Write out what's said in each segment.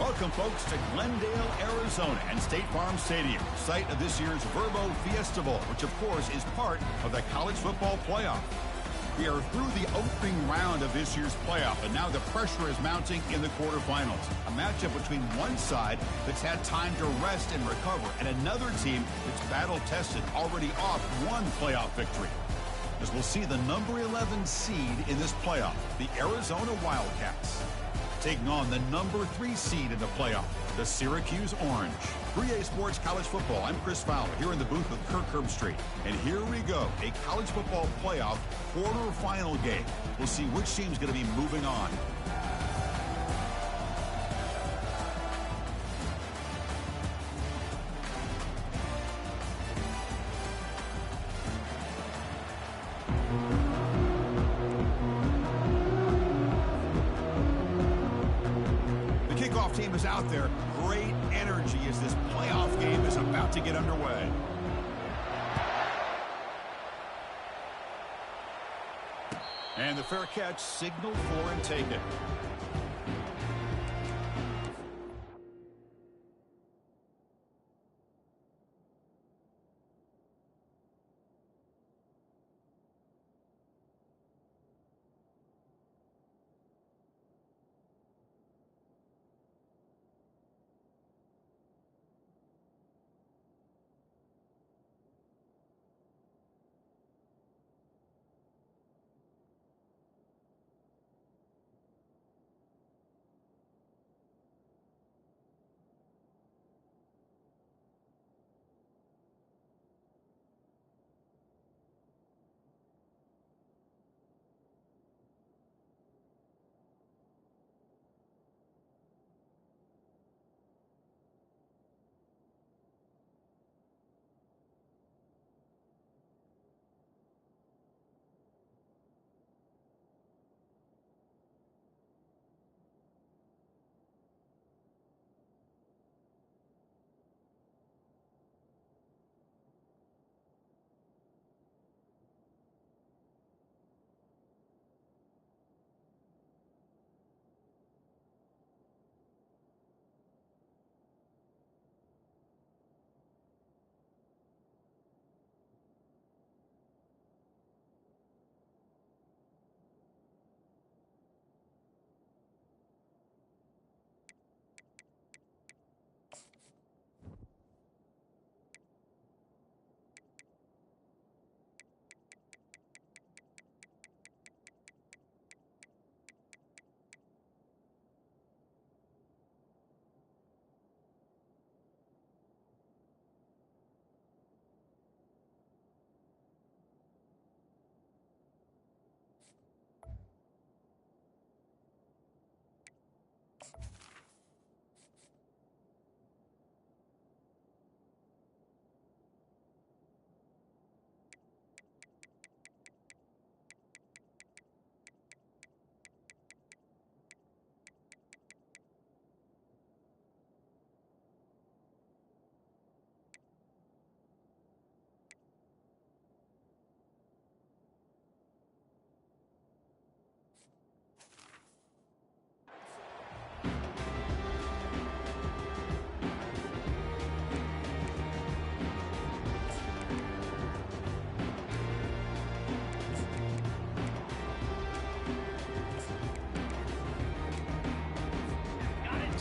Welcome, folks, to Glendale, Arizona, and State Farm Stadium, site of this year's Verbo Fiesta Bowl, which, of course, is part of the college football playoff. We are through the opening round of this year's playoff, and now the pressure is mounting in the quarterfinals. A matchup between one side that's had time to rest and recover, and another team that's battle-tested, already off one playoff victory. As we'll see the number 11 seed in this playoff, the Arizona Wildcats, taking on the number 3 seed in the playoff, the Syracuse Orange. 3A Sports College Football, I'm Chris Fowler, here in the booth with Kirk Herbstreit. And here we go, a college football playoff quarterfinal game. We'll see which team's going to be moving on. Team is out there. Great energy as this playoff game is about to get underway. And the fair catch signaled for and taken.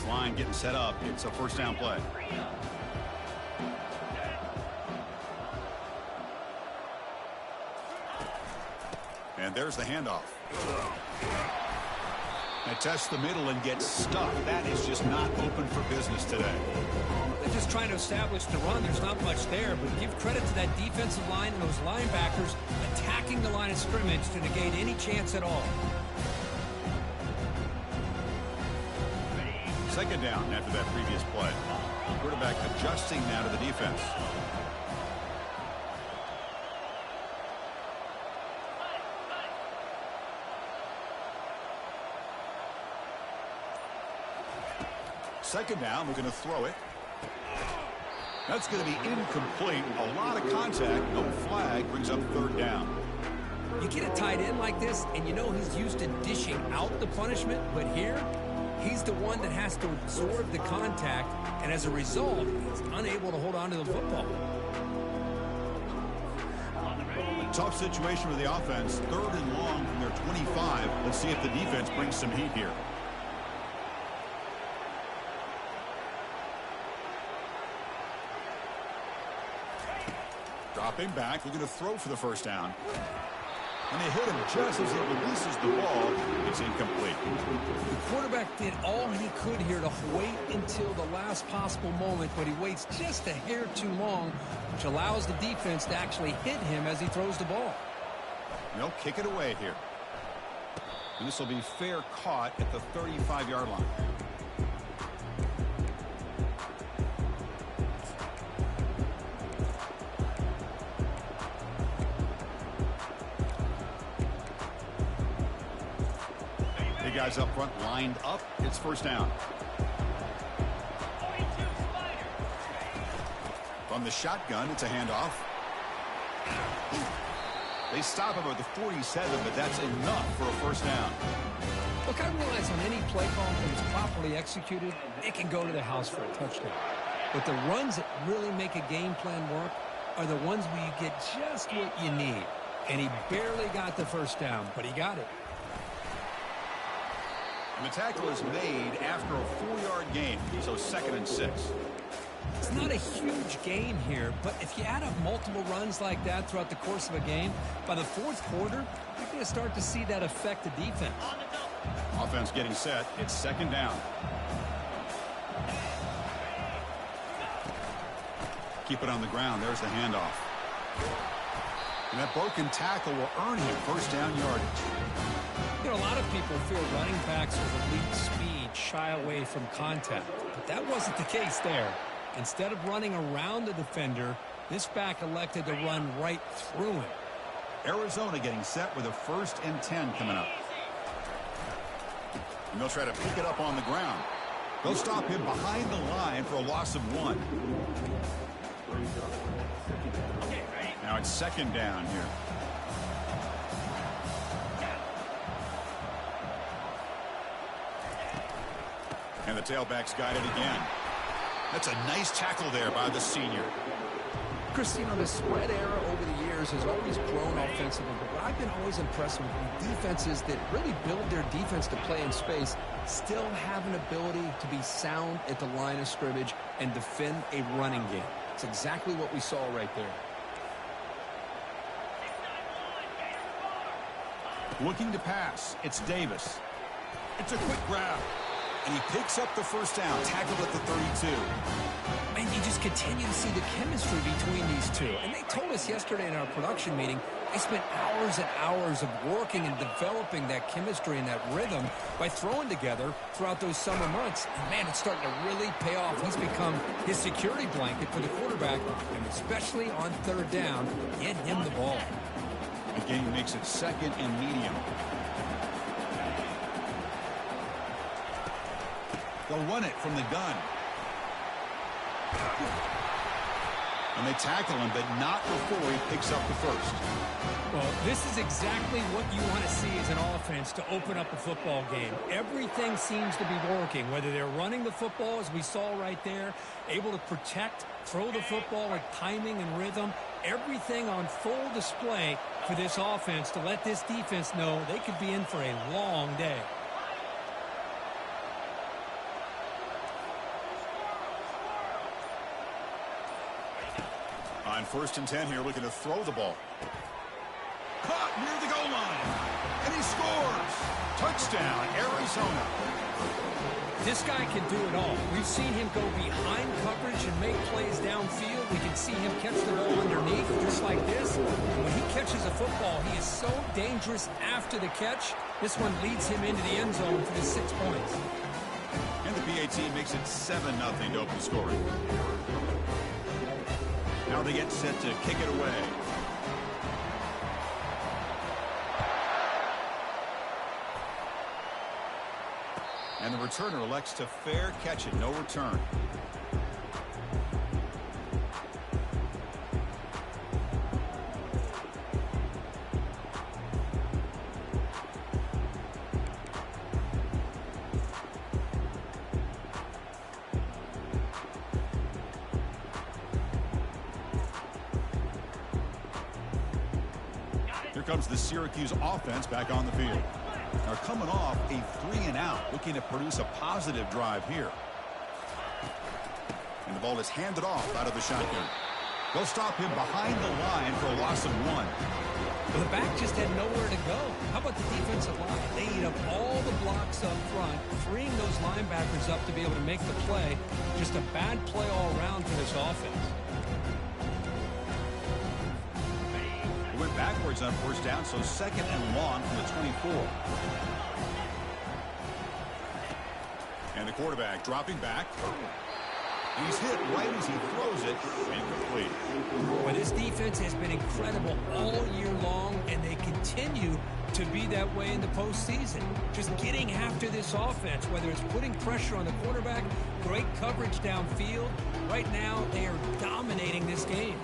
Line getting set up. It's a first down play. And there's the handoff. It tests the middle and gets stuck. That is just not open for business today. They're just trying to establish the run. There's not much there, but give credit to that defensive line and those linebackers attacking the line of scrimmage to negate any chance at all. Second down after that previous play. Quarterback adjusting now to the defense. Second down, we're going to throw it. That's going to be incomplete. A lot of contact, no flag, brings up third down. You get a tight end like this, and you know he's used to dishing out the punishment, but here, He's the one that has to absorb the contact, and as a result, he's unable to hold on to the football. Tough situation with the offense. 3rd and long from their 25. Let's see if the defense brings some heat here. Dropping back, looking to throw for the first down. And they hit him just as he releases the ball. It's incomplete. The quarterback did all he could here to wait until the last possible moment, but he waits just a hair too long, which allows the defense to actually hit him as he throws the ball. They'll kick it away here. And this will be fair caught at the 35-yard line. Guys up front lined up. It's first down. From the shotgun, it's a handoff. They stop him at the 47, but that's enough for a first down. Look, I realize on any play call that is properly executed, it can go to the house for a touchdown. But the runs that really make a game plan work are the ones where you get just what you need. And he barely got the first down, but he got it. And the tackle is made after a 4-yard gain, so 2nd and 6. It's not a huge gain here, but if you add up multiple runs like that throughout the course of a game, by the 4th quarter, you're going to start to see that affect the defense. Offense getting set. It's 2nd down. Keep it on the ground. There's the handoff. And that broken tackle will earn him first down yardage. You know, a lot of people feel running backs with elite speed shy away from contact, but that wasn't the case there. Instead of running around the defender, this back elected to run right through him. Arizona getting set with a 1st and 10 coming up. And they'll try to pick it up on the ground. They'll stop him behind the line for a loss of 1. Now it's 2nd down here. And the tailback's got it again. That's a nice tackle there by the senior. Chris, you know, the spread era over the years has always grown offensively, but what I've been always impressed with defenses that really build their defense to play in space still have an ability to be sound at the line of scrimmage and defend a running game. It's exactly what we saw right there. Looking to pass. It's Davis. It's a quick grab. And he picks up the first down, tackled at the 32. And you just continue to see the chemistry between these two. And they told us yesterday in our production meeting, they spent hours and hours of working and developing that chemistry and that rhythm by throwing together throughout those summer months. And, man, it's starting to really pay off. He's become his security blanket for the quarterback, and especially on 3rd down, get him the ball. The game makes it 2nd and medium. They'll run it from the gun. And they tackle him, but not before he picks up the first. Well, this is exactly what you want to see as an offense to open up a football game. Everything seems to be working, whether they're running the football, as we saw right there, able to protect, throw the football with timing and rhythm, everything on full display for this offense to let this defense know they could be in for a long day. On 1st and 10 here, looking to throw the ball. Caught near the goal line. And he scores. Touchdown, Arizona. This guy can do it all. We've seen him go behind coverage and make plays downfield. We can see him catch the ball underneath just like this. And when he catches a football, he is so dangerous after the catch. This one leads him into the end zone for the 6 points. And the PAT makes it 7-0 to open scoring. Now they get set to kick it away. And the returner elects to fair catch it. No return. comes the Syracuse offense back on the field. They're coming off a 3-and-out, looking to produce a positive drive here. And the ball is handed off out of the shotgun. They'll stop him behind the line for a loss of 1. Well, the back just had nowhere to go. How about the defensive line? They eat up all the blocks up front, freeing those linebackers up to be able to make the play. Just a bad play all around for this offense. He went backwards on first down, so 2nd and long from the 24. And the quarterback dropping back. He's hit right as he throws it, incomplete. Well, this defense has been incredible all year long, and they continue to be that way in the postseason. Just getting after this offense, whether it's putting pressure on the quarterback, great coverage downfield. Right now, they are dominating this game.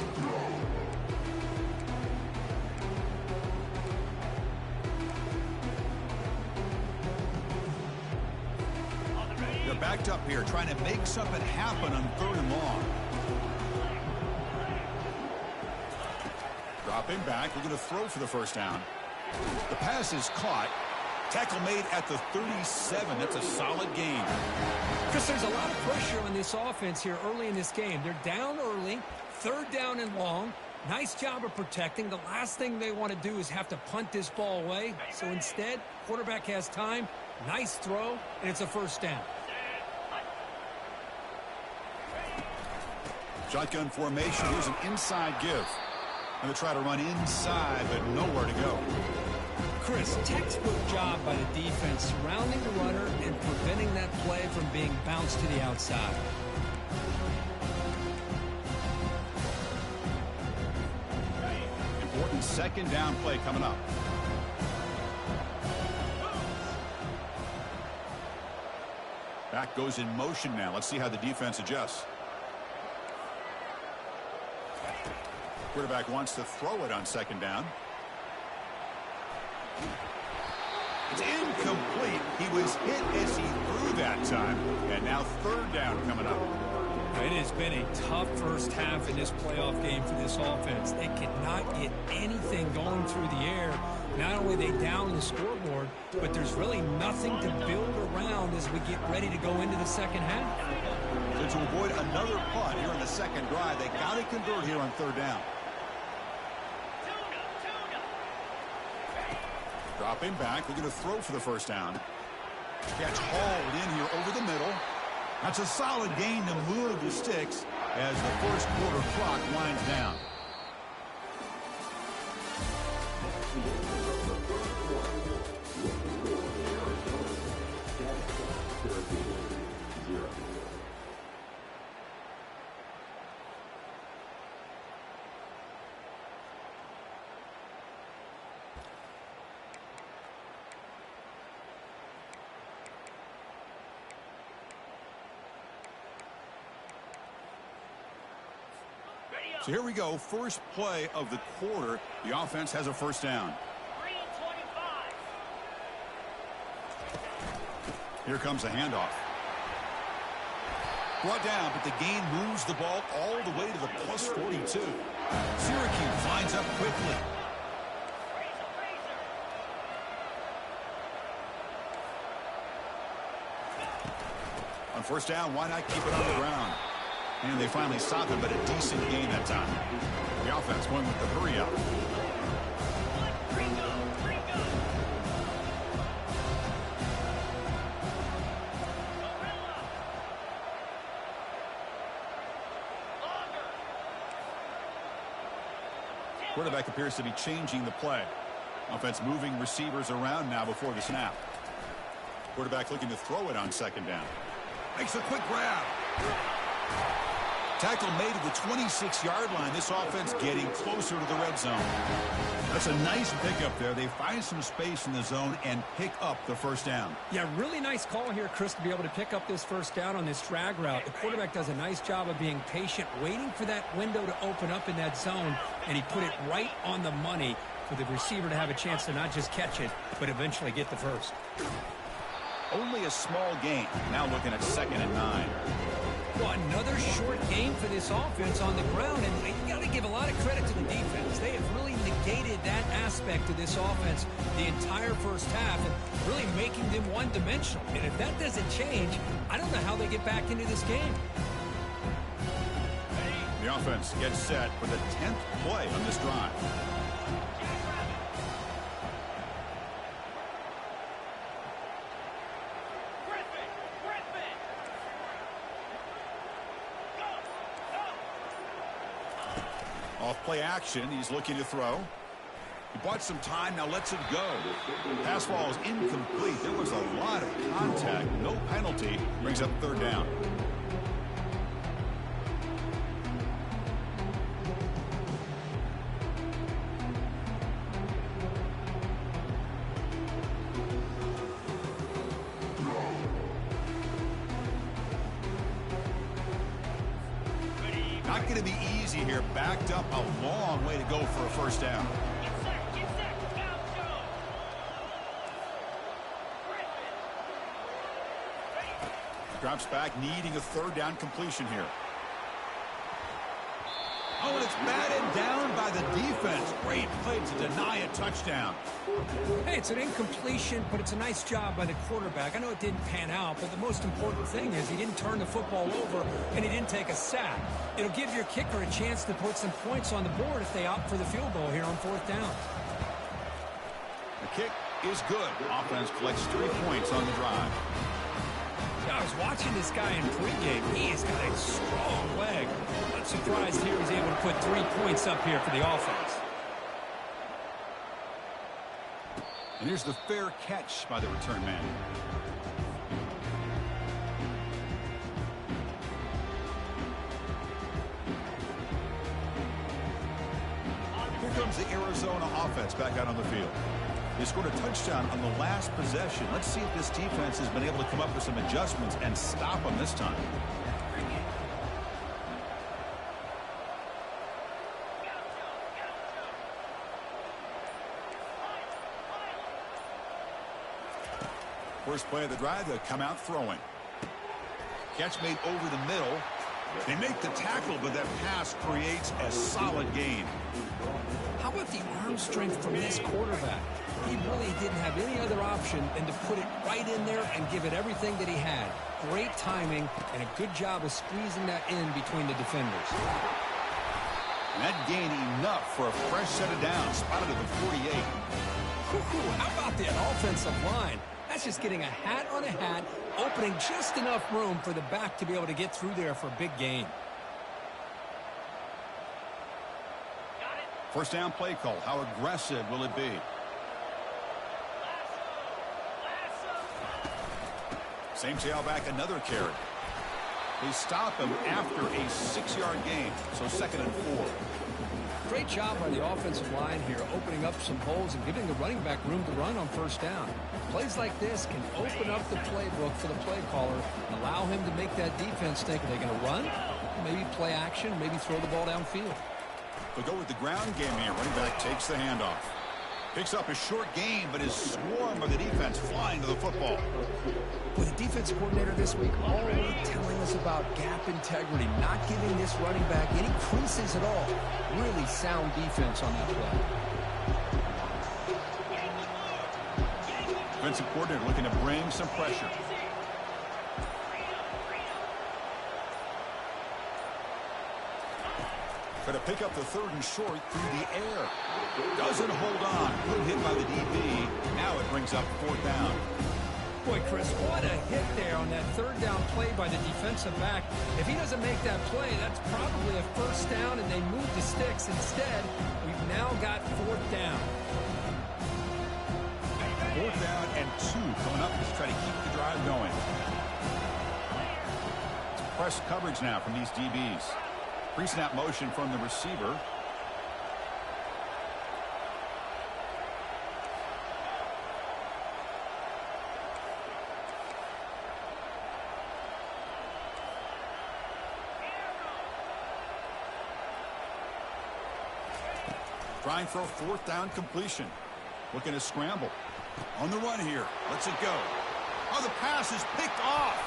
Backed up here, trying to make something happen on 3rd and long. Dropping back, we're going to throw for the first down. The pass is caught. Tackle made at the 37. That's a solid gain. Chris, there's a lot of pressure on this offense here early in this game. They're down early, 3rd down and long. Nice job of protecting. The last thing they want to do is have to punt this ball away. So instead, quarterback has time. Nice throw, and it's a first down. Shotgun formation. Here's an inside give. And they try to run inside, but nowhere to go. Chris, textbook job by the defense surrounding the runner and preventing that play from being bounced to the outside. Important 2nd down play coming up. Back goes in motion now. Let's see how the defense adjusts. Quarterback wants to throw it on 2nd down. It's incomplete. He was hit as he threw that time. And now 3rd down coming up. It has been a tough first half in this playoff game for this offense. They cannot get anything going through the air. Not only are they down the scoreboard, but there's really nothing to build around as we get ready to go into the second half. So to avoid another punt here in the second drive, they got to convert here on 3rd down. Dropping back. We're going to throw for the first down. Catch hauled in here over the middle. That's a solid gain to move the sticks as the first quarter clock winds down. So here we go. First play of the quarter. The offense has a first down. 3:25. Here comes a handoff. Brought down, but the gain moves the ball all the way to the plus 42. Syracuse lines up quickly. On first down, why not keep it on the ground? And they finally stop him, but a decent gain that time. The offense going with the hurry up. Quarterback appears to be changing the play. Offense moving receivers around now before the snap. Quarterback looking to throw it on 2nd down. Makes a quick grab. Tackle made at the 26-yard line. This offense getting closer to the red zone. That's a nice pickup there. They find some space in the zone and pick up the first down. Yeah, really nice call here, Chris, to be able to pick up this first down on this drag route. The quarterback does a nice job of being patient, waiting for that window to open up in that zone, and he put it right on the money for the receiver to have a chance to not just catch it, but eventually get the first. Only a small gain. Now looking at 2nd and 9. Well, another short game for this offense on the ground, and you got to give a lot of credit to the defense. They have really negated that aspect of this offense the entire first half and really making them one-dimensional. And if that doesn't change, I don't know how they get back into this game. The offense gets set for the 10th play on this drive. Off play action, he's looking to throw. He bought some time, now lets it go. Pass ball is incomplete. There was a lot of contact, no penalty. Brings up third down. Not going to be easy here. Backed up a long way to go for a first down. Drops back, needing a third down completion here. Oh, and it's batted down by the defense. Great play to deny a touchdown. Hey, it's an incompletion, but it's a nice job by the quarterback. I know it didn't pan out, but the most important thing is he didn't turn the football over and he didn't take a sack. It'll give your kicker a chance to put some points on the board if they opt for the field goal here on fourth down. The kick is good. Offense collects 3 points on the drive. I was watching this guy in pregame. He has got a strong leg. Not surprised here he's able to put 3 points up here for the offense. And here's the fair catch by the return man. Here comes the Arizona offense back out on the field. They scored a touchdown on the last possession. Let's see if this defense has been able to come up with some adjustments and stop them this time. First play of the drive, they'll come out throwing. Catch made over the middle. They make the tackle, but that pass creates a solid gain. How about the arm strength from this quarterback? He really didn't have any other option than to put it right in there and give it everything that he had. Great timing and a good job of squeezing that in between the defenders. And that gained enough for a fresh set of downs, spotted at the 48. How about that offensive line? That's just getting a hat on a hat, opening just enough room for the back to be able to get through there for a big gain. First down play call. How aggressive will it be? Same tailback, another carry. They stop him after a 6-yard gain, so 2nd and 4. Great job by the offensive line here, opening up some holes and giving the running back room to run on first down. Plays like this can open up the playbook for the play caller, allow him to make that defense think, are they going to run? Maybe play action, maybe throw the ball downfield. They'll go with the ground game here. Running back takes the handoff. Picks up a short gain, but is swarmed by the defense flying to the football. With the defense coordinator this week already telling us about gap integrity, not giving this running back any creases at all. Really sound defense on that play. Defensive coordinator looking to bring some pressure. Going to pick up the 3rd and short through the air. Doesn't hold on. Good hit by the DB. Now it brings up 4th down. Boy, Chris, what a hit there on that 3rd down play by the defensive back. If he doesn't make that play, that's probably a first down, and they move the sticks. Instead, we've now got 4th down. 4th down and 2 coming up to try to keep the drive going. Press coverage now from these DBs. Pre-snap motion from the receiver. Trying for a 4th down completion. Looking to scramble. On the run here. Lets it go. Oh, the pass is picked off.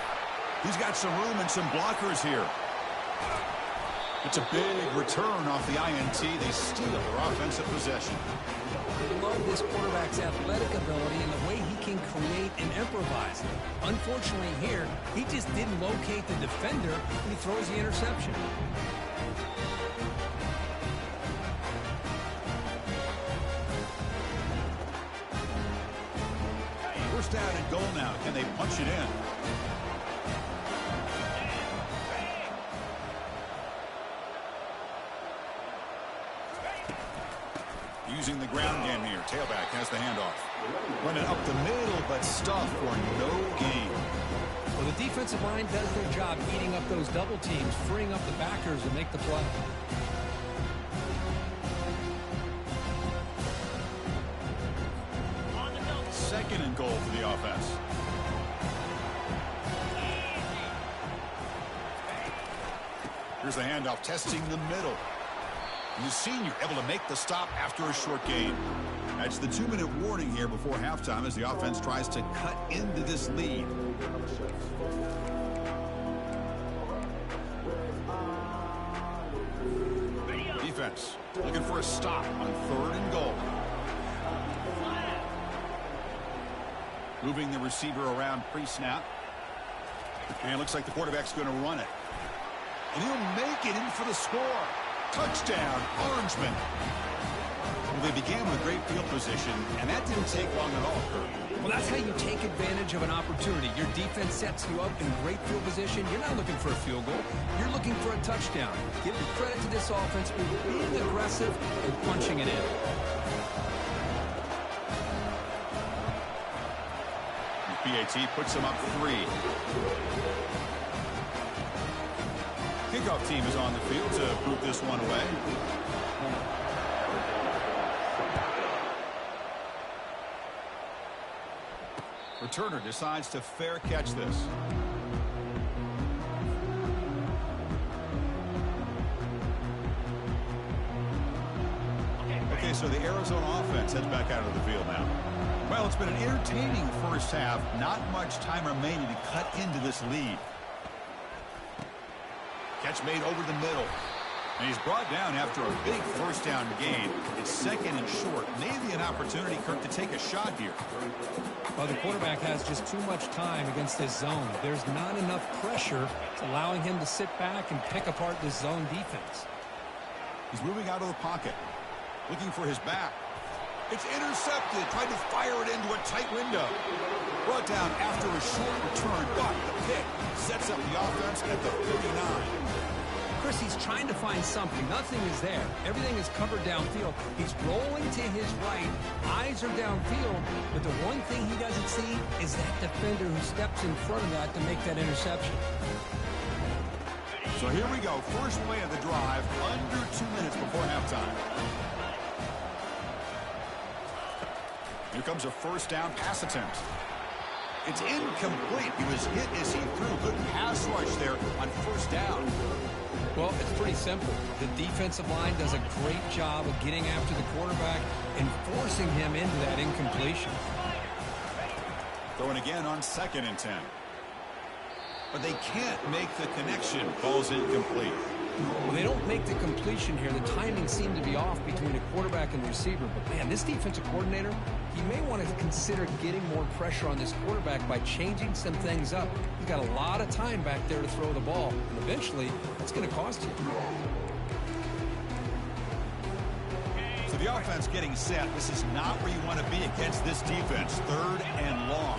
He's got some room and some blockers here. It's a big return off the INT. They steal their offensive possession. I love this quarterback's athletic ability and the way he can create and improvise. Unfortunately here, he just didn't locate the defender and he throws the interception. First down and goal now. Can they punch it in? Using the ground game here. Tailback has the handoff. Running up the middle, but stuffed for no gain. Well, the defensive line does their job eating up those double teams, freeing up the backers to make the play. Second and goal for the offense. Here's the handoff, testing the middle. And the senior able to make the stop after a short gain. That's the 2-minute warning here before halftime as the offense tries to cut into this lead. Defense looking for a stop on 3rd and goal. Moving the receiver around pre-snap. And it looks like the quarterback's going to run it. And he'll make it in for the score. Touchdown, Orangeman. Well, they began with great field position, and that didn't take long at all, Kurt. Well, that's how you take advantage of an opportunity. Your defense sets you up in great field position. You're not looking for a field goal. You're looking for a touchdown. Give the credit to this offense for being aggressive and punching it in. PAT puts them up 3. Kickoff team is on the field to boot this one away. Returner decides to fair catch this. Okay, so the Arizona offense heads back out of the field now. Well, it's been an entertaining first half. Not much time remaining to cut into this lead. Catch made over the middle. And he's brought down after a big first down gain. It's 2nd and short. Maybe an opportunity, Kirk, to take a shot here. Well, the quarterback has just too much time against this zone. There's not enough pressure allowing him to sit back and pick apart this zone defense. He's moving out of the pocket. Looking for his back. It's intercepted. Tried to fire it into a tight window. Brought down after a short return, but the pick sets up the offense at the 39. Chris, he's trying to find something. Nothing is there. Everything is covered downfield. He's rolling to his right. Eyes are downfield, but the one thing he doesn't see is that defender who steps in front of that to make that interception. So here we go. First play of the drive, under 2 minutes before halftime. Here comes a first down pass attempt. It's incomplete. He was hit as he threw. Good pass rush there on first down. Well, it's pretty simple. The defensive line does a great job of getting after the quarterback and forcing him into that incompletion. Throwing again on 2nd and 10. But they can't make the connection. Ball's incomplete. Well, they don't make the completion here. The timing seemed to be off between a quarterback and receiver. But, man, this defensive coordinator, he may want to consider getting more pressure on this quarterback by changing some things up. He's got a lot of time back there to throw the ball. And eventually, it's going to cost you. So the offense getting set. This is not where you want to be against this defense. 3rd and long.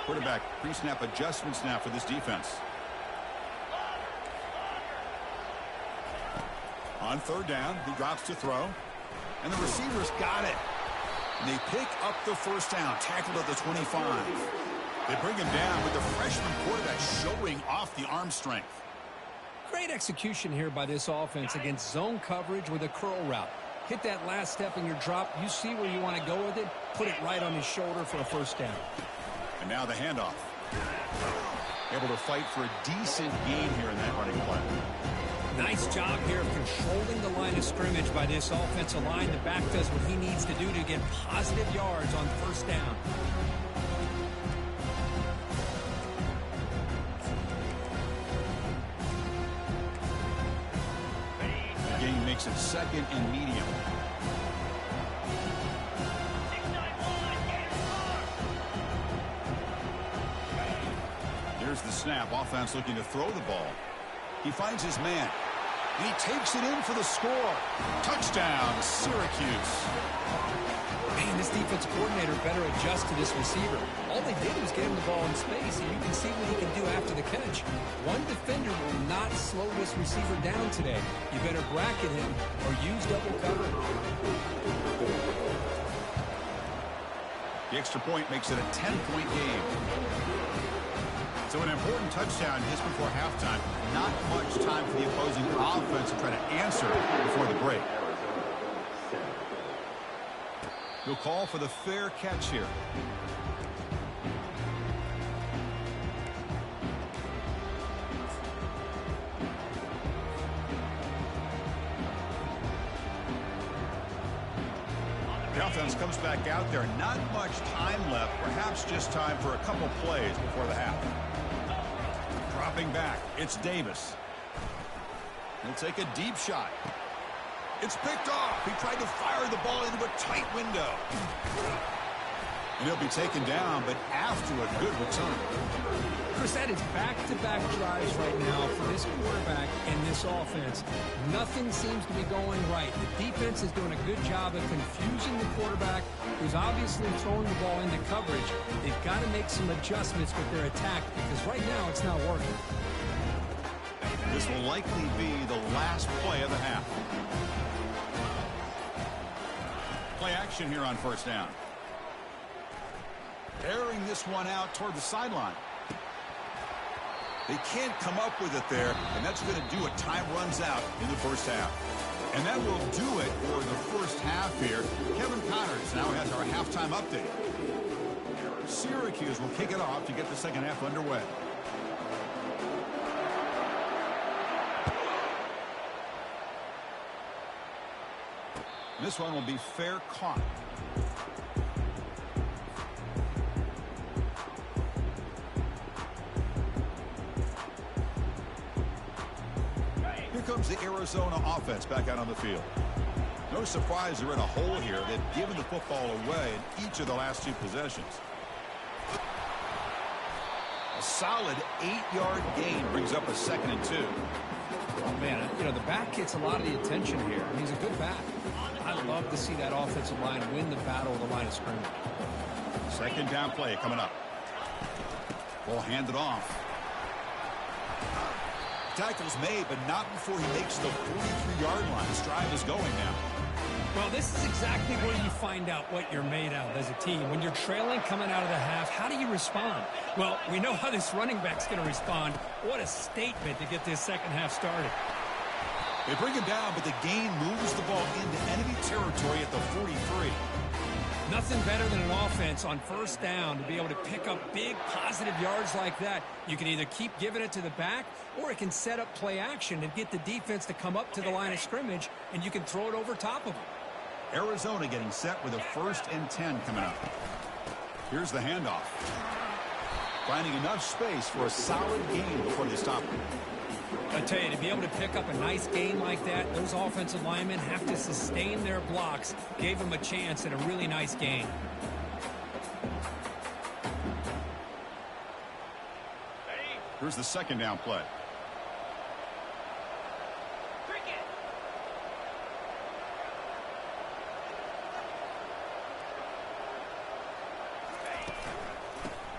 Quarterback pre-snap adjustments now for this defense. On 3rd down, he drops to throw. And the receivers got it. And they pick up the first down, tackled at the 25. They bring him down with the freshman quarterback showing off the arm strength. Great execution here by this offense against zone coverage with a curl route. Hit that last step in your drop. You see where you want to go with it. Put it right on his shoulder for a first down. And now the handoff. Able to fight for a decent gain here in that running play. Nice job here of controlling the line of scrimmage by this offensive line. The back does what he needs to do to get positive yards on first down. makes it second and medium. Here's the snap. Offense looking to throw the ball. He finds his man. And he takes it in for the score. Touchdown, Syracuse. Man, this defense coordinator better adjust to this receiver. All they did was get him the ball in space, and you can see what he can do after the catch. One defender will not slow this receiver down today. You better bracket him or use double cover. The extra point makes it a 10-point game. So an important touchdown just before halftime. Not much time for the opposing offense to try to answer before the break. He'll call for the fair catch here. The offense comes back out there. Not much time left. Perhaps just time for a couple plays before the half. Dropping back. It's Davis. He'll take a deep shot. It's picked off. He tried to fire the ball into a tight window. And he'll be taken down, but after a good return. Chris, that is back-to-back drives right now for this quarterback and this offense. Nothing seems to be going right. The defense is doing a good job of confusing the quarterback, who's obviously throwing the ball into coverage. They've got to make some adjustments with their attack because right now it's not working. This will likely be the last play of the half. Play action here on first down. Airing this one out toward the sideline. They can't come up with it there, and that's going to do it. Time runs out in the first half. And that will do it for the first half here. Kevin Connors now has our halftime update. Syracuse will kick it off to get the second half underway. This one will be fair caught. Here comes the Arizona offense back out on the field. No surprise they're in a hole here. They've given the football away in each of the last two possessions. A solid 8-yard gain brings up a 2nd and 2. Oh, man, you know, the back gets a lot of the attention here. He's a good back. I love to see that offensive line win the battle of the line of scrimmage. Second down play coming up. Ball handed off. Tackle's made, but not before he makes the 43-yard line. This drive is going now. Well, this is exactly where you find out what you're made of as a team. When you're trailing coming out of the half, how do you respond? Well, we know how this running back's going to respond. What a statement to get this second half started. They bring him down, but the gain moves the ball into enemy territory at the 43. Nothing better than an offense on first down to be able to pick up big positive yards like that. You can either keep giving it to the back, or it can set up play action and get the defense to come up to the line of scrimmage, and you can throw it over top of them. Arizona getting set with a 1st and 10 coming up. Here's the handoff. Finding enough space for a solid gain before they stop him. I tell you, to be able to pick up a nice gain like that, those offensive linemen have to sustain their blocks. Gave them a chance at a really nice gain. Here's the second down play.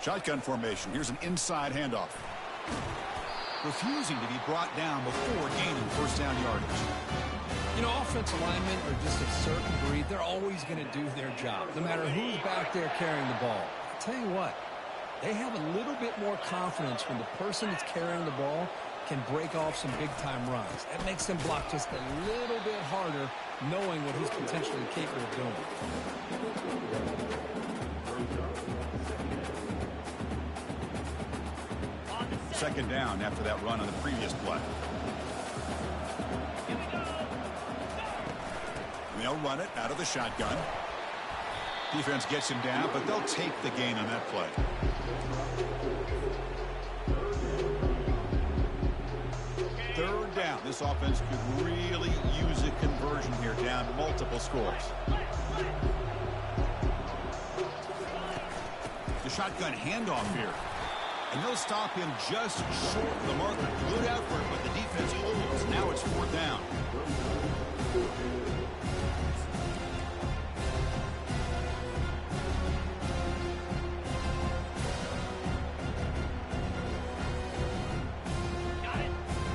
Shotgun formation. Here's an inside handoff. Refusing to be brought down before gaining first down yardage. You know, offensive linemen are just a certain breed. They're always going to do their job, no matter who's back there carrying the ball. I'll tell you what, they have a little bit more confidence when the person that's carrying the ball can break off some big-time runs. That makes them block just a little bit harder, knowing what he's potentially capable of doing. Second down after that run on the previous play. They'll run it out of the shotgun. Defense gets him down, but they'll take the gain on that play. Third down. This offense could really use a conversion here, down multiple scores. The shotgun handoff here. And they'll stop him just short of the marker. Good effort, but the defense holds. Now it's 4th down.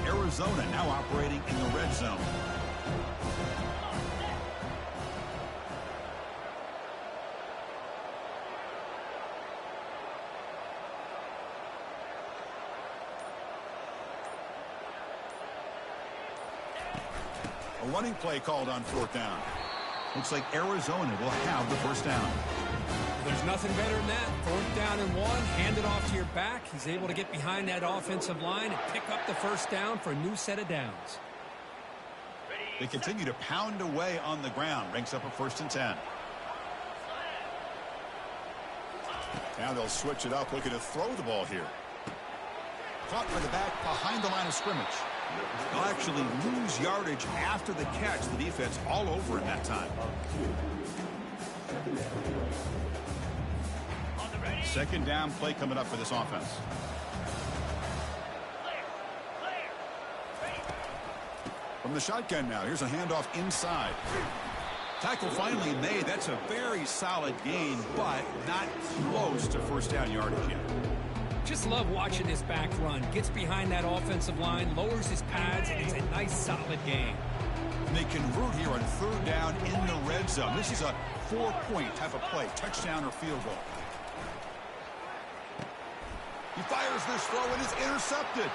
Arizona now operating in the red zone. A running play called on 4th down. Looks like Arizona will have the 1st down. There's nothing better than that. 4th down and 1. Hand it off to your back. He's able to get behind that offensive line and pick up the 1st down for a new set of downs. They continue to pound away on the ground. Ranks up a 1st and 10. Now they'll switch it up, looking to throw the ball here. Caught by the back behind the line of scrimmage. They'll actually lose yardage after the catch. The defense all over him that time. 2nd down play coming up for this offense. From the shotgun now, here's a handoff inside. Tackle finally made. That's a very solid gain, but not close to 1st down yardage yet. Just love watching this back run. Gets behind that offensive line, lowers his pads, and it's a nice solid game. And they convert here on 3rd down in the red zone. This is a 4-point type of play, touchdown or field goal. He fires this throw and is intercepted.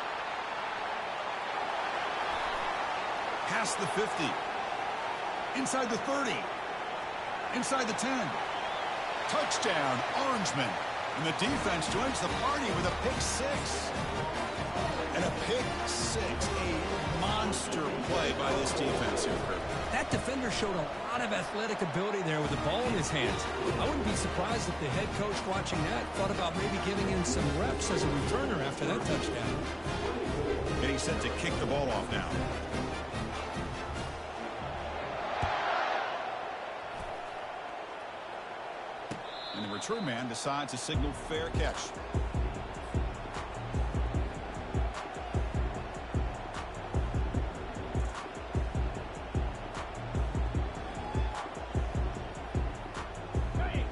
Past the 50. Inside the 30. Inside the 10. Touchdown, Orangemen. And the defense joins the party with a pick 6. And a pick 6. A monster play by this defense here, Kurt. That defender showed a lot of athletic ability there with the ball in his hands. I wouldn't be surprised if the head coach watching that thought about maybe giving him some reps as a returner after that touchdown. Getting set to kick the ball off now. And the return man decides to signal fair catch.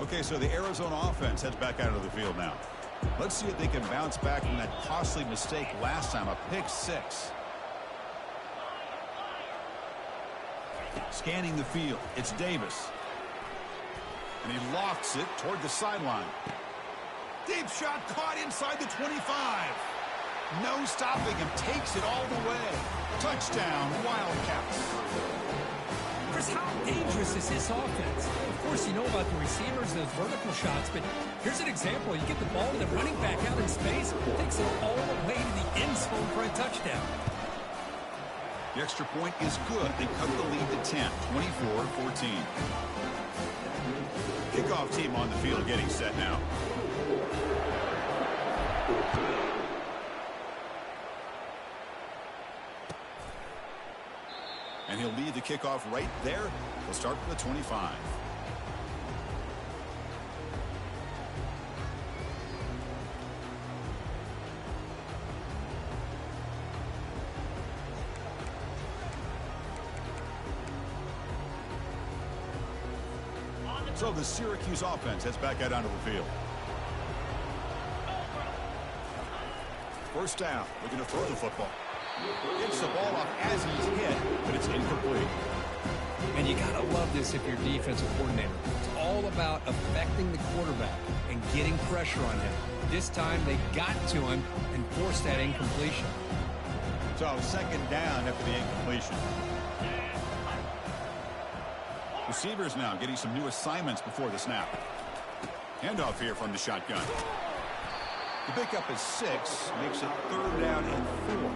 Okay, so the Arizona offense heads back out of the field now. Let's see if they can bounce back from that costly mistake last time, a pick 6. Scanning the field, it's Davis. And he lofts it toward the sideline. Deep shot caught inside the 25. No stopping him, takes it all the way. Touchdown, Wildcats. Chris, how dangerous is this offense? Of course, you know about the receivers, those vertical shots, but here's an example. You get the ball to the running back out in space, takes it all the way to the end zone for a touchdown. The extra point is good. They cut the lead to 10, 24-14. Kickoff team on the field getting set now. And he'll lead the kickoff right there. We'll start from the 25. So the Syracuse offense heads back out onto the field. 1st down, looking to throw the football. Gets the ball off as he's hit, but it's incomplete. And you gotta love this if you're defensive coordinator. It's all about affecting the quarterback and getting pressure on him. This time they got to him and forced that incompletion. So 2nd down after the incompletion. Receivers now getting some new assignments before the snap. Handoff here from the shotgun. The pickup is 6, makes it 3rd down and 4.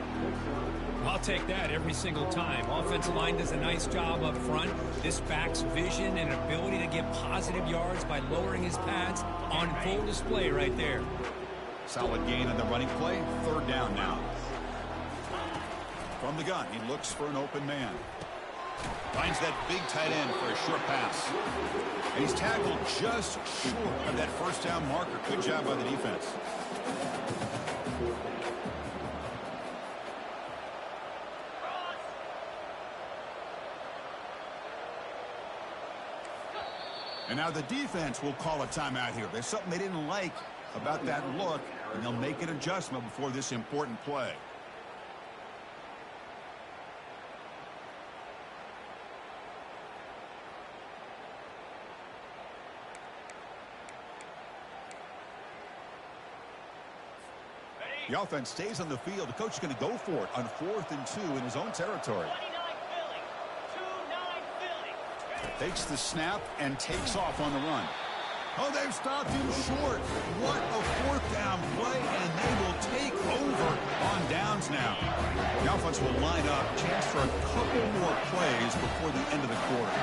I'll take that every single time. Offensive line does a nice job up front. This back's vision and ability to get positive yards by lowering his pads on full display right there. Solid gain on the running play. 3rd down now. From the gun, he looks for an open man. Finds that big tight end for a short pass. And he's tackled just short of that first down marker. Good job by the defense. And now the defense will call a timeout here. There's something they didn't like about that look, and they'll make an adjustment before this important play. The offense stays on the field. The coach is going to go for it on 4th and 2 in his own territory. Takes the snap and takes off on the run. Oh, they've stopped him short. What a 4th down play, and they will take over on downs now. The offense will line up. Chance for a couple more plays before the end of the quarter.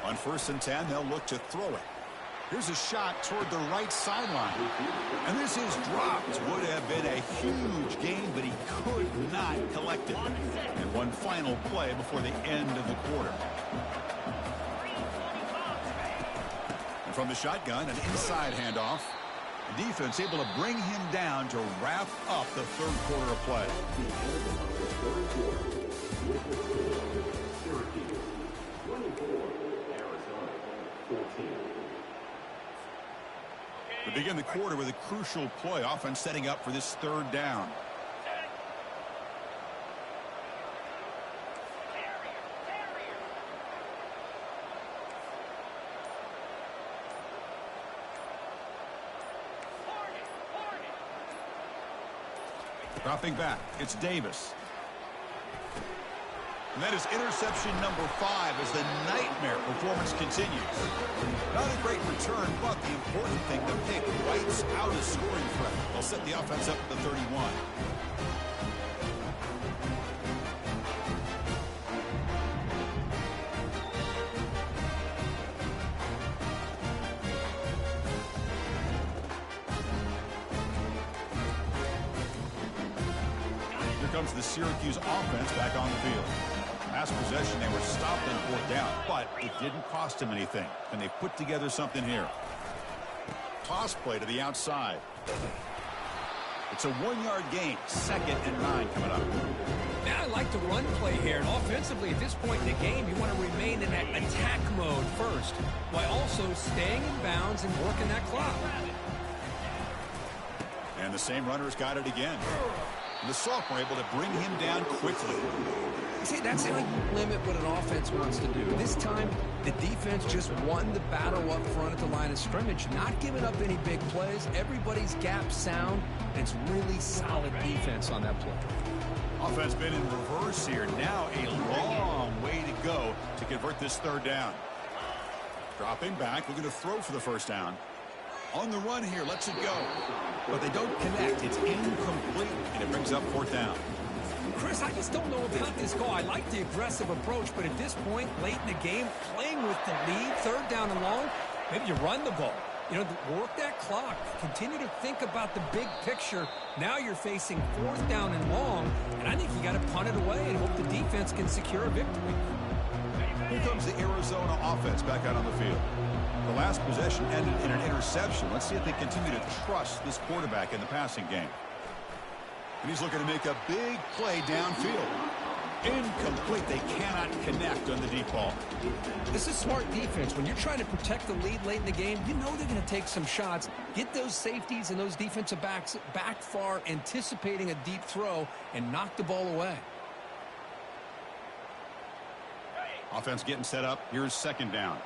On 1st and 10, they'll look to throw it. Here's a shot toward the right sideline. And this is dropped. Would have been a huge gain, but he could not collect it. And one final play before the end of the quarter. And from the shotgun, an inside handoff. The defense able to bring him down to wrap up the 3rd quarter of play. We begin the quarter with a crucial play. Offense setting up for this 3rd down. Dropping back, it's Davis. And that is interception number 5 as the nightmare performance continues. Not a great return, but the important thing, the pick wipes out a scoring threat. They'll set the offense up at the 31. Here comes the Syracuse offense back on the field. Last possession, they were stopped on 4th down, but it didn't cost them anything. And they put together something here. Toss play to the outside. It's a 1-yard gain. 2nd and 9 coming up. Now I like the run play here. And offensively, at this point in the game, you want to remain in that attack mode first, while also staying in bounds and working that clock. And the same runner's got it again. And the sophomore able to bring him down quickly. See, that's how you limit what an offense wants to do. This time, the defense just won the battle up front at the line of scrimmage, not giving up any big plays. Everybody's gap sound, and it's really solid defense on that play. Offense been in reverse here. Now a long way to go to convert this 3rd down. Dropping back, looking to throw for the 1st down. On the run here, lets it go. But they don't connect. It's incomplete, and it brings up 4th down. Chris, I just don't know about this call. I like the aggressive approach, but at this point, late in the game, playing with the lead, 3rd down and long, maybe you run the ball. You know, work that clock. Continue to think about the big picture. Now you're facing 4th down and long, and I think you got to punt it away and hope the defense can secure a victory. Here comes the Arizona offense back out on the field. The last possession ended in an interception. Let's see if they continue to trust this quarterback in the passing game. And he's looking to make a big play downfield. Incomplete. They cannot connect on the deep ball. This is smart defense. When you're trying to protect the lead late in the game, you know they're going to take some shots. Get those safeties and those defensive backs back far, anticipating a deep throw, and knock the ball away. Offense getting set up. Here's 2nd down.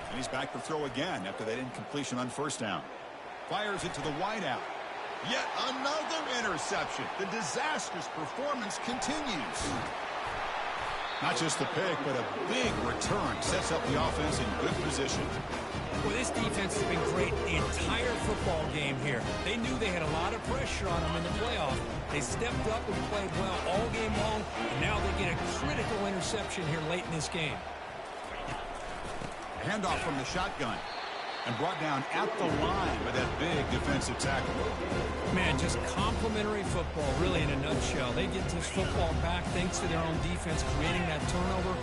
And he's back to throw again after that incompletion on 1st down. Fires it to the wideout. Yet another interception. The disastrous performance continues. Not just the pick, but a big return sets up the offense in good position. Well, this defense has been great the entire football game here. They knew they had a lot of pressure on them in the playoff. They stepped up and played well all game long, and now they get a critical interception here late in this game. Handoff from the shotgun. And brought down at the line by that big defensive tackle. Man, just complimentary football, really, in a nutshell. They get this football back thanks to their own defense, creating that turnover,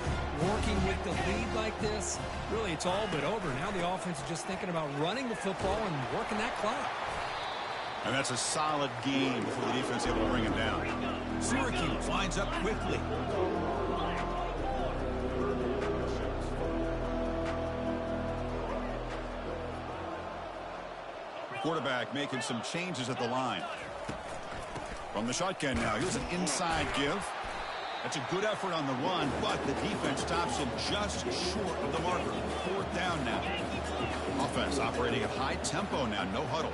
working with the lead like this. Really, it's all but over. Now the offense is just thinking about running the football and working that clock. And that's a solid game before the defense able to bring him down. Syracuse lines up quickly. Quarterback making some changes at the line. From the shotgun now, here's an inside give. That's a good effort on the run, but the defense stops him just short of the marker. 4th down now. Offense operating at high tempo now, no huddle.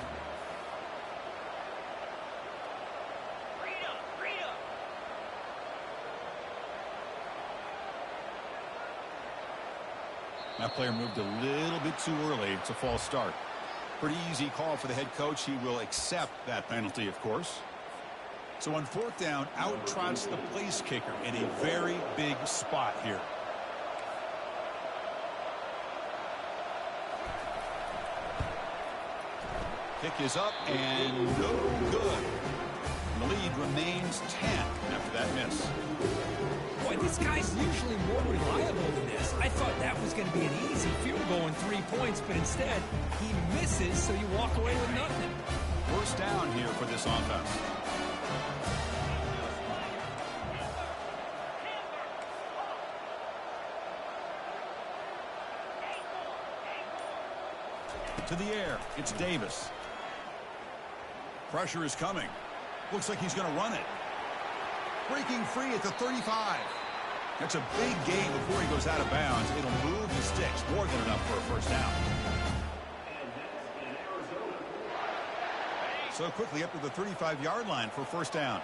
That player moved a little bit too early. It's a false start. Pretty easy call for the head coach. He will accept that penalty, of course. So on 4th down, out trots the place kicker in a very big spot here. Kick is up and no good. The lead remains 10 after that miss. Boy, this guy's usually more reliable than this. I thought that was going to be an easy field goal in 3 points, but instead, he misses, so you walk away with nothing. 1st down here for this offense. To the air, it's Davis. Pressure is coming. Looks like he's going to run it. Breaking free at the 35. That's a big gain before he goes out of bounds. It'll move the sticks. More than enough for a 1st down. So quickly up to the 35-yard line for 1st down.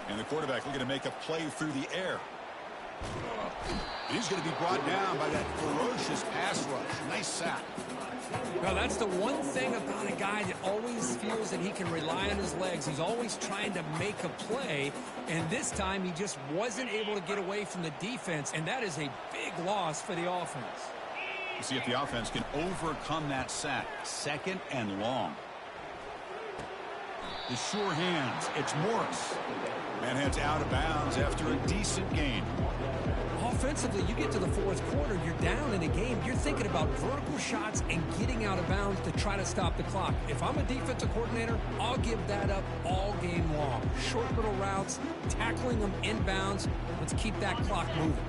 And the quarterback looking to make a play through the air. He's going to be brought down by that ferocious pass rush. Nice sack. Well, that's the one thing about a guy that always feels that he can rely on his legs. He's always trying to make a play, and this time he just wasn't able to get away from the defense, and that is a big loss for the offense. We'll see if the offense can overcome that sack. 2nd and long. The sure hands. It's Morris. Man heads out of bounds after a decent gain. Offensively, you get to the 4th quarter, you're down in a game. You're thinking about vertical shots and getting out of bounds to try to stop the clock. If I'm a defensive coordinator, I'll give that up all game long. Short little routes, tackling them inbounds. Let's keep that clock moving.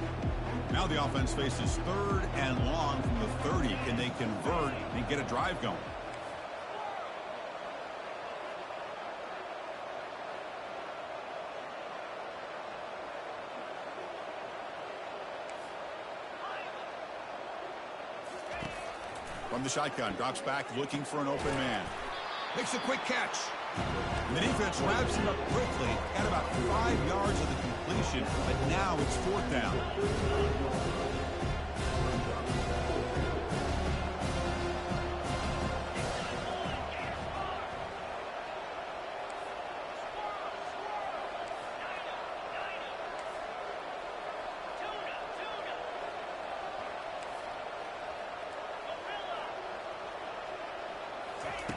Now the offense faces 3rd and long from the 30. Can they convert and get a drive going? From the shotgun, drops back looking for an open man. Makes a quick catch. And the defense wraps him up quickly at about 5 yards of the completion, but now it's 4th down.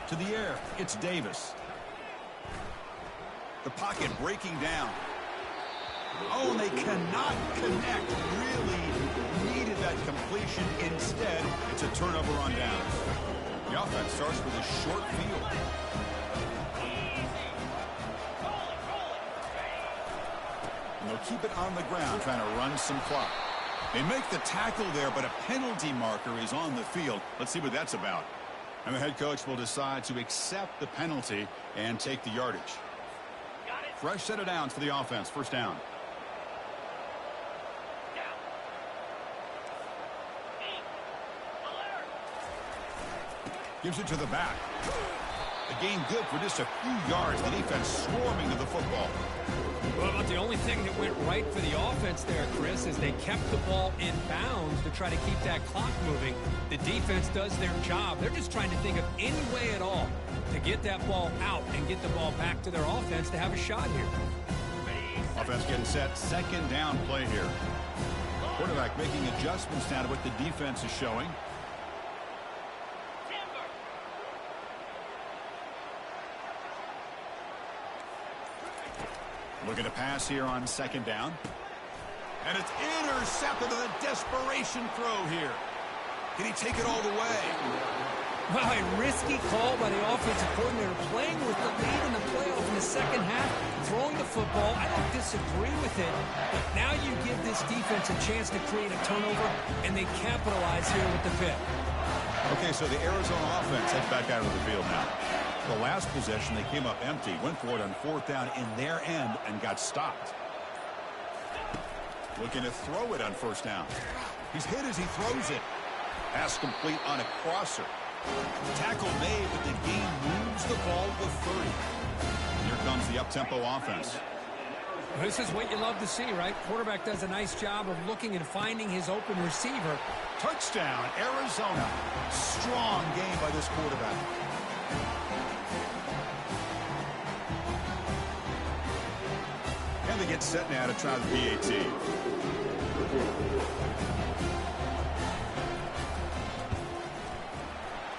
To the air, it's Davis. The pocket breaking down. Oh, and they cannot connect. Really needed that completion. Instead, it's a turnover on downs. The offense starts with a short field. And they'll keep it on the ground, trying to run some clock. They make the tackle there, but a penalty marker is on the field. Let's see what that's about. And the head coach will decide to accept the penalty and take the yardage. Fresh set of downs for the offense. 1st down. Gives it to the back. A gain good for just a few yards. The defense swarming to the football. Well, but the only thing that went right for the offense there, Chris, is they kept the ball in bounds to try to keep that clock moving. The defense does their job. They're just trying to think of any way at all to get that ball out and get the ball back to their offense to have a shot here. Offense getting set. Second down play here. Quarterback making adjustments now to what the defense is showing. Looking to pass here on second down. And it's intercepted on a desperation throw here. Can he take it all the way? Well, a risky call by the offensive coordinator, playing with the lead in the playoff in the second half, throwing the football. I don't disagree with it, but now you give this defense a chance to create a turnover, and they capitalize here with the pick. Okay, so the Arizona offense heads back out of the field now. The last possession, they came up empty, went for it on fourth down in their end, and got stopped. Looking to throw it on first down. He's hit as he throws it. Pass complete on a crosser. Tackle made, but the game moves the ball to 30. Here comes the up-tempo offense. This is what you love to see, right? Quarterback does a nice job of looking and finding his open receiver. Touchdown, Arizona. Strong game by this quarterback. And they get set now to try the PAT.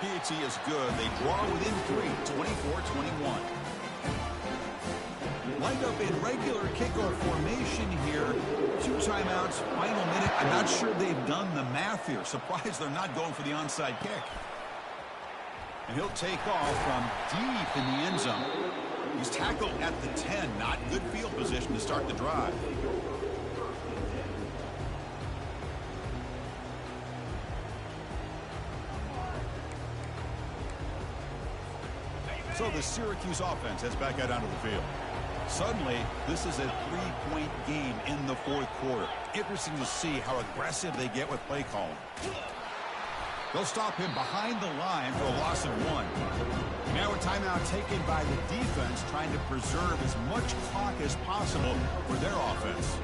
PAT is good. They draw within 3, 24-21. Lined up in regular kickoff formation here. 2 timeouts, final minute. I'm not sure they've done the math here. Surprised they're not going for the onside kick. And he'll take off from deep in the end zone. He's tackled at the 10. Not good field position to start the drive. So the Syracuse offense heads back out onto the field. Suddenly, this is a 3-point game in the fourth quarter. Interesting to see how aggressive they get with play calling. They'll stop him behind the line for a loss of 1. Now a timeout taken by the defense, trying to preserve as much clock as possible for their offense.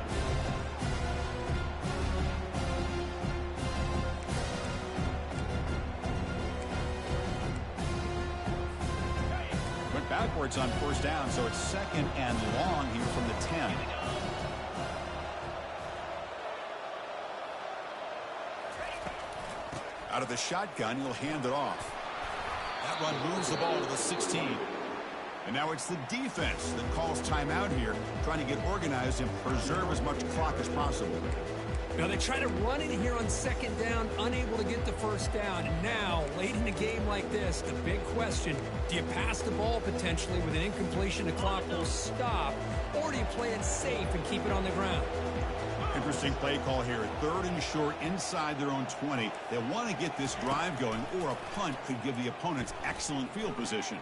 Went backwards on first down, so it's second and long here from the 10. Out of the shotgun, he'll hand it off. That run moves the ball to the 16. And now it's the defense that calls timeout here, trying to get organized and preserve as much clock as possible. Now they try to run it here on second down, unable to get the first down. And now, late in a game like this, the big question, do you pass the ball potentially with an incompletion? The clock will stop, or do you play it safe and keep it on the ground? Interesting play call here. 3rd and short inside their own 20. They want to get this drive going, or a punt could give the opponents excellent field position.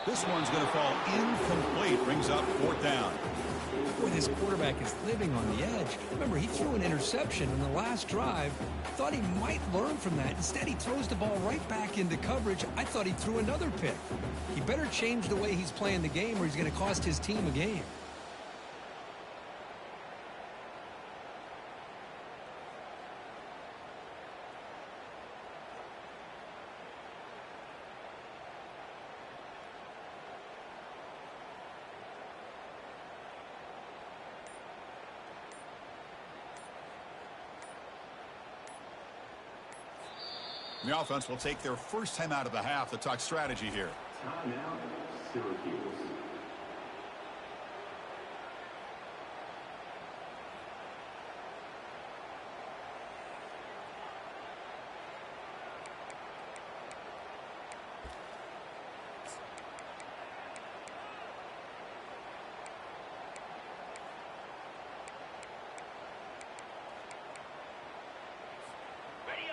This one's going to fall incomplete. Brings up 4th down. Boy, this quarterback is living on the edge. Remember, he threw an interception in the last drive. Thought he might learn from that. Instead, he throws the ball right back into coverage. I thought he threw another pick. He better change the way he's playing the game, or he's going to cost his team a game. The offense will take their first time out of the half to talk strategy here. Timeout, Syracuse.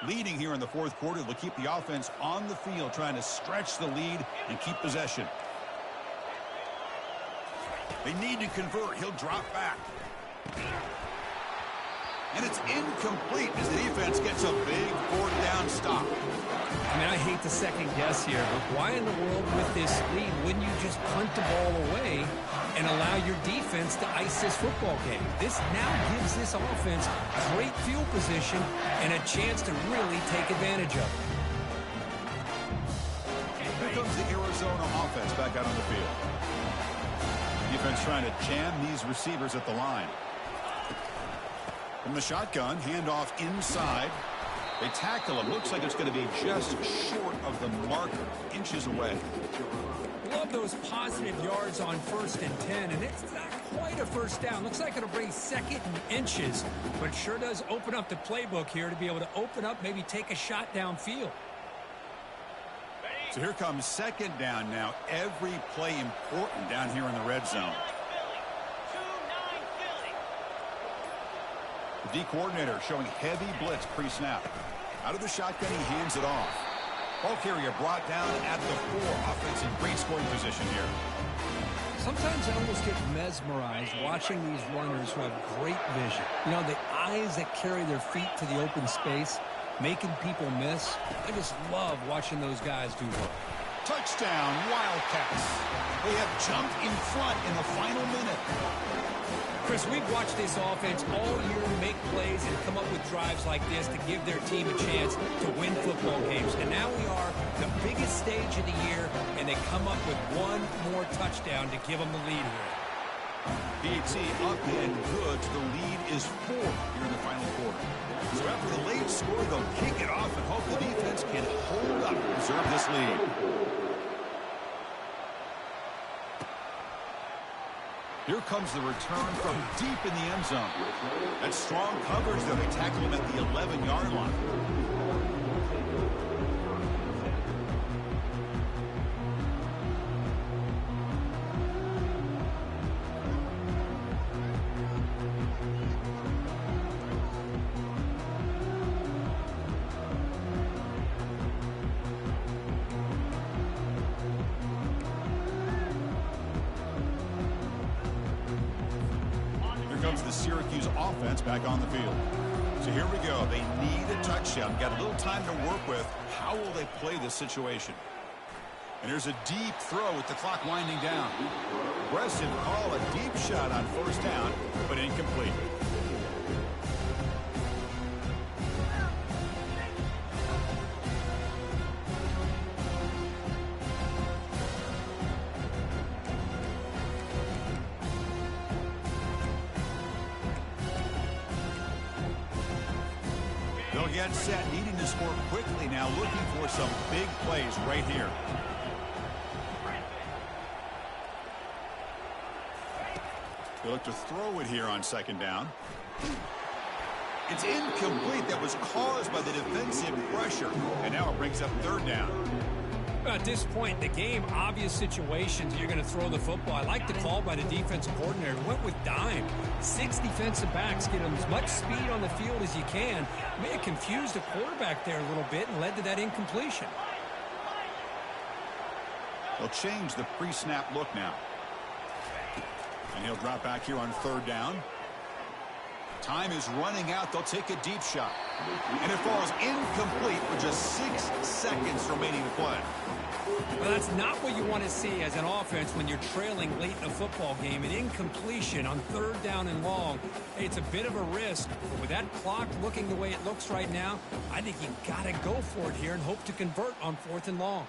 Leading here in the fourth quarter, they'll keep the offense on the field, trying to stretch the lead and keep possession. They need to convert. He'll drop back. And it's incomplete as the defense gets a big fourth down stop. I mean, I hate to second guess here, but why in the world with this lead wouldn't you just punt the ball away and allow your defense to ice this football game? This now gives this offense great field position and a chance to really take advantage of it. Here comes the Arizona offense back out on the field. Defense trying to jam these receivers at the line. From the shotgun, handoff inside. They tackle him. Looks like it's going to be just short of the marker, inches away. Love those positive yards on 1st and 10, and it's not quite a first down. Looks like it'll bring 2nd and inches, but it sure does open up the playbook here to be able to open up, maybe take a shot downfield. So here comes 2nd down now. Every play important down here in the red zone. The D coordinator showing heavy blitz pre-snap. Out of the shotgun, he hands it off. Ball carrier brought down at the 4. Offense in great scoring position here. Sometimes I almost get mesmerized watching these runners who have great vision. You know, the eyes that carry their feet to the open space, making people miss. I just love watching those guys do work. Touchdown, Wildcats. They have jumped in front in the final minute. Chris, we've watched this offense all year make plays and come up with drives like this to give their team a chance to win football games. And now we are the biggest stage of the year, and they come up with one more touchdown to give them the lead here. BT up and good. The lead is 4 here in the final quarter. So after the late score, they'll kick it off and hope the defense can hold up and preserve this lead. Here comes the return from deep in the end zone. That's strong coverage, though. They tackle him at the 11-yard line. Comes the Syracuse offense back on the field. So here we go. They need a touchdown. Got a little time to work with. How will they play this situation? And here's a deep throw with the clock winding down. Aggressive call, a deep shot on 1st down, but incomplete. They'll get set, needing to score quickly now, looking for some big plays right here. They look to throw it here on 2nd down. It's incomplete. That was caused by the defensive pressure. And now it brings up 3rd down. At this point in the game, obvious situations, you're going to throw the football. I like the call by the defensive coordinator. Went with dime. 6 defensive backs, get them as much speed on the field as you can. May have confused the quarterback there a little bit and led to that incompletion. They'll change the pre-snap look now. And he'll drop back here on 3rd down. Time is running out. They'll take a deep shot. And it falls incomplete with just 6 seconds remaining to play. Well, that's not what you want to see as an offense when you're trailing late in a football game. An incompletion on 3rd down and long. Hey, it's a bit of a risk. But with that clock looking the way it looks right now, I think you got to go for it here and hope to convert on 4th and long.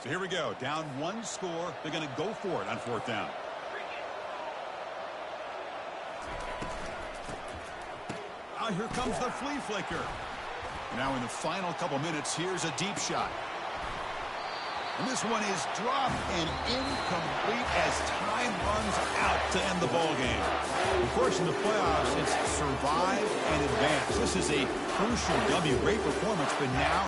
So here we go. Down 1 score. They're going to go for it on 4th down. Here comes the flea flicker. Now in the final couple minutes, here's a deep shot. And this one is dropped and incomplete as time runs out to end the ball game. Of course, in the playoffs, it's survive and advance. This is a crucial W. Great performance, but now